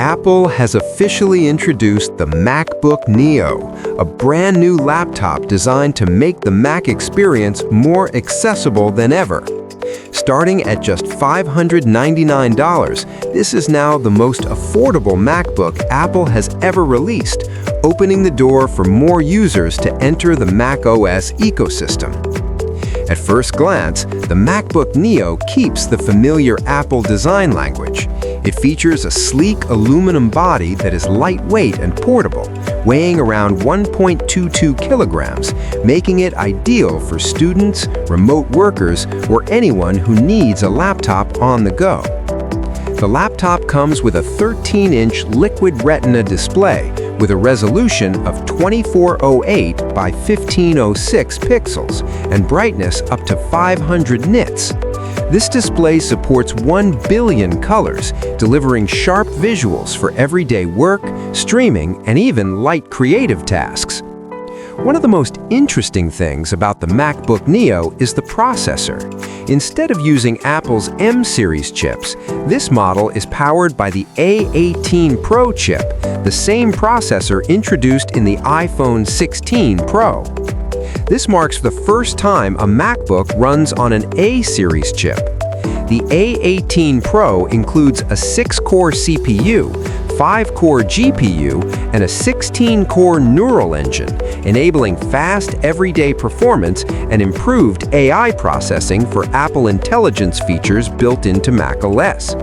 Apple has officially introduced the MacBook Neo, a brand new laptop designed to make the Mac experience more accessible than ever. Starting at just $599, this is now the most affordable MacBook Apple has ever released, opening the door for more users to enter the macOS ecosystem. At first glance, the MacBook Neo keeps the familiar Apple design language. It features a sleek aluminum body that is lightweight and portable, weighing around 1.22 kilograms, making it ideal for students, remote workers, or anyone who needs a laptop on the go. The laptop comes with a 13-inch Liquid Retina display with a resolution of 2408 by 1506 pixels and brightness up to 500 nits. This display supports 1 billion colors, delivering sharp visuals for everyday work, streaming, and even light creative tasks. One of the most interesting things about the MacBook Neo is the processor. Instead of using Apple's M-series chips, this model is powered by the A18 Pro chip, the same processor introduced in the iPhone 16 Pro. This marks the first time a MacBook runs on an A-series chip. The A18 Pro includes a 6-core CPU, 5-core GPU, and a 16-core neural engine, enabling fast, everyday performance and improved AI processing for Apple Intelligence features built into macOS.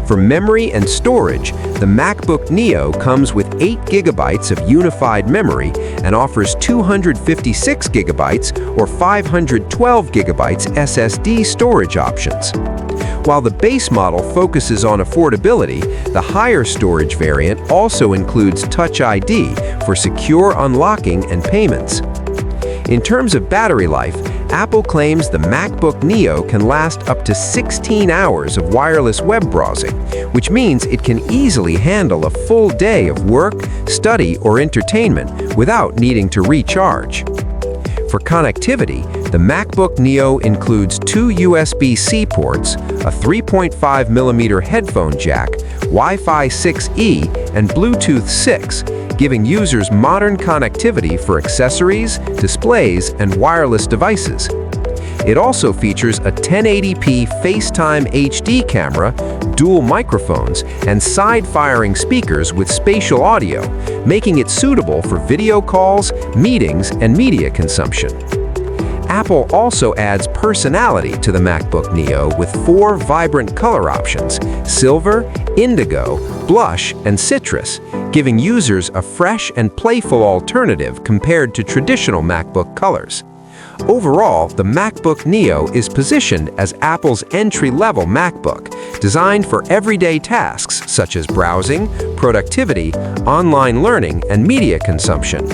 For memory and storage, the MacBook Neo comes with 8 GB of unified memory and offers 256 GB or 512 GB SSD storage options. While the base model focuses on affordability, the higher storage variant also includes Touch ID for secure unlocking and payments. In terms of battery life, Apple claims the MacBook Neo can last up to 16 hours of wireless web browsing, which means it can easily handle a full day of work, study, or entertainment without needing to recharge. For connectivity, the MacBook Neo includes 2 USB-C ports, a 3.5mm headphone jack, Wi-Fi 6E, and Bluetooth 6, giving users modern connectivity for accessories, displays, and wireless devices. It also features a 1080p FaceTime HD camera, dual microphones, and side-firing speakers with spatial audio, making it suitable for video calls, meetings, and media consumption. Apple also adds personality to the MacBook Neo with 4 vibrant color options: silver, indigo, blush, and citrus, giving users a fresh and playful alternative compared to traditional MacBook colors. Overall, the MacBook Neo is positioned as Apple's entry-level MacBook, designed for everyday tasks such as browsing, productivity, online learning, and media consumption.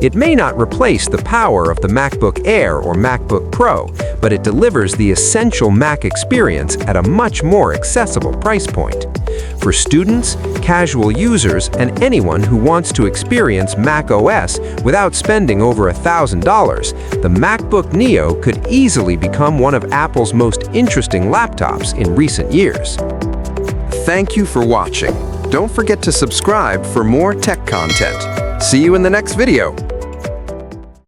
It may not replace the power of the MacBook Air or MacBook Pro, but it delivers the essential Mac experience at a much more accessible price point. For students, casual users, and anyone who wants to experience macOS without spending over $1,000, the MacBook Neo could easily become one of Apple's most interesting laptops in recent years. Thank you for watching. Don't forget to subscribe for more tech content. See you in the next video.